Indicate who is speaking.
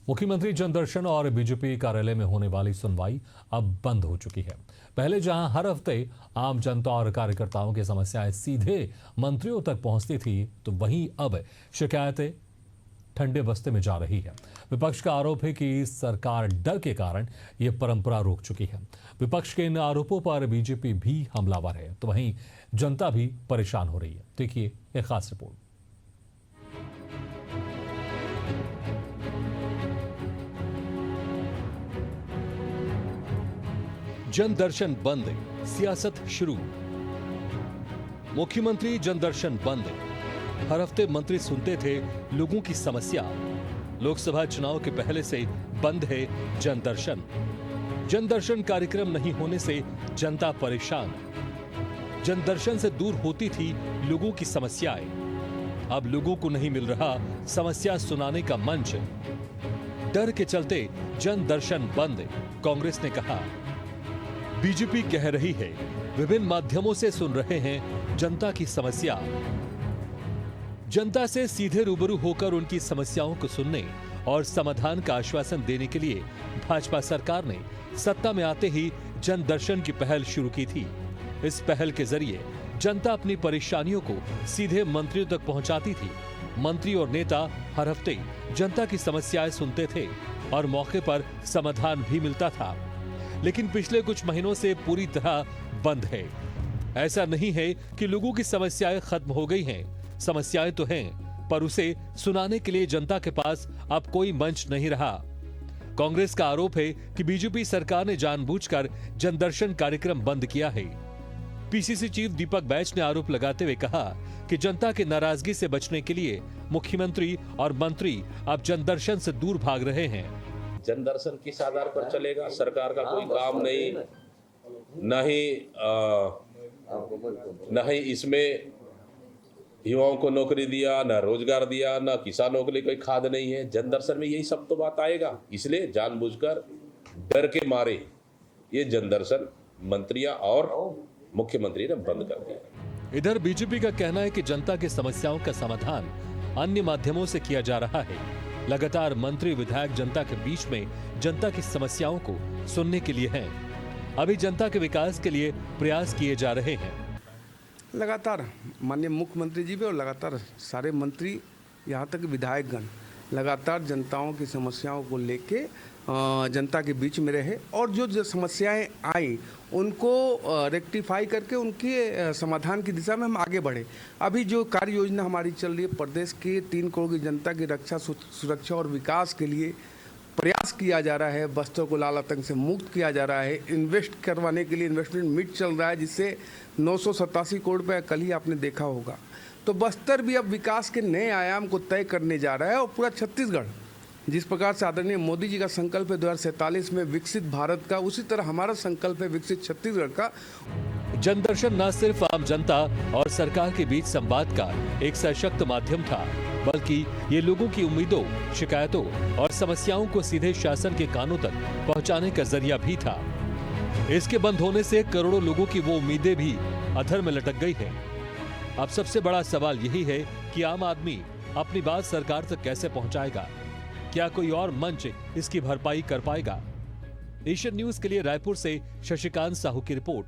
Speaker 1: मुख्यमंत्री जनदर्शन और बीजेपी कार्यालय में होने वाली सुनवाई अब बंद हो चुकी है। पहले जहां हर हफ्ते आम जनता और कार्यकर्ताओं की समस्याएं सीधे मंत्रियों तक पहुंचती थी, तो वहीं अब शिकायतें ठंडे बस्ते में जा रही है। विपक्ष का आरोप है कि सरकार डर के कारण यह परंपरा रोक चुकी है। विपक्ष के इन आरोपों पर बीजेपी भी हमलावर है, तो वहीं जनता भी परेशान हो रही है। देखिए एक खास रिपोर्ट। जनदर्शन बंद, सियासत शुरू। मुख्यमंत्री जनदर्शन बंद। हर हफ्ते मंत्री सुनते थे लोगों की समस्या। लोकसभा चुनाव के पहले से बंद है जनदर्शन। जनदर्शन कार्यक्रम नहीं होने से जनता परेशान। जनदर्शन से दूर होती थी लोगों की समस्याएं। अब लोगों को नहीं मिल रहा समस्या सुनाने का मंच। डर के चलते जनदर्शन बंद, कांग्रेस ने कहा। बीजेपी कह रही है विभिन्न माध्यमों से सुन रहे हैं जनता की समस्या। जनता से सीधे रूबरू होकर उनकी समस्याओं को सुनने और समाधान का आश्वासन देने के लिए भाजपा सरकार ने सत्ता में आते ही जनदर्शन की पहल शुरू की थी। इस पहल के जरिए जनता अपनी परेशानियों को सीधे मंत्रियों तक पहुंचाती थी। मंत्री और नेता हर हफ्ते जनता की समस्याएं सुनते थे और मौके पर समाधान भी मिलता था। लेकिन पिछले कुछ महीनों से पूरी तरह बंद है। ऐसा नहीं है कि लोगों की समस्याएं खत्म हो गई हैं। समस्याएं तो हैं, पर उसे सुनाने के लिए जनता के पास अब कोई मंच नहीं रहा। कांग्रेस का आरोप है कि बीजेपी सरकार ने जानबूझकर जनदर्शन कार्यक्रम बंद किया है। पीसीसी चीफ दीपक बैज ने आरोप लगाते हुए कहा कि जनता की नाराजगी से बचने के लिए मुख्यमंत्री और मंत्री अब जनदर्शन से दूर भाग रहे हैं।
Speaker 2: जनदर्शन किस आधार पर चलेगा? सरकार का कोई काम नहीं, न ही इसमें युवाओं को नौकरी दिया, न रोजगार दिया, न किसानों के लिए कोई खाद नहीं है। जनदर्शन में यही सब तो बात आएगा। इसलिए जानबूझकर डर के मारे ये जनदर्शन मंत्रियां और मुख्यमंत्री ने बंद कर दिया।
Speaker 1: इधर बीजेपी का कहना है कि जनता की समस्याओं का समाधान अन्य माध्यमों से किया जा रहा है। लगातार मंत्री विधायक जनता के बीच में जनता की समस्याओं को सुनने के लिए हैं। अभी जनता के विकास के लिए प्रयास किए जा रहे हैं।
Speaker 3: लगातार माननीय मुख्यमंत्री जी भी और लगातार सारे मंत्री, यहाँ तक विधायकगण लगातार जनताओं की समस्याओं को लेके जनता के बीच में रहे और जो समस्याएं आई उनको रेक्टिफाई करके उनके समाधान की दिशा में हम आगे बढ़े। अभी जो कार्य योजना हमारी चल रही है, प्रदेश के 3 करोड़ की जनता की रक्षा, सुरक्षा और विकास के लिए प्रयास किया जा रहा है। बस्तर को लाल आतंक से मुक्त किया जा रहा है। इन्वेस्ट करवाने के लिए इन्वेस्टमेंट मीट चल रहा है, जिससे 987 करोड़ रुपये कल ही आपने देखा होगा। तो बस्तर भी अब विकास के नए आयाम को तय करने जा रहा है और पूरा छत्तीसगढ़ जिस प्रकार से आदरणीय मोदी जी का संकल्प है 2047 में विकसित भारत का, उसी तरह हमारा संकल्प है विकसित छत्तीसगढ़ का।
Speaker 1: जनदर्शन न सिर्फ आम जनता और सरकार के बीच संवाद का एक सशक्त माध्यम था, बल्कि ये लोगों की उम्मीदों, शिकायतों और समस्याओं को सीधे शासन के कानों तक पहुंचाने का जरिया भी था। इसके बंद होने से करोड़ों लोगों की वो उम्मीदें भी अधर में लटक गई है। अब सबसे बड़ा सवाल यही है कि आम आदमी अपनी बात सरकार तक कैसे पहुंचाएगा? क्या कोई और मंच इसकी भरपाई कर पाएगा? एशियन न्यूज के लिए रायपुर से शशिकांत साहू की रिपोर्ट।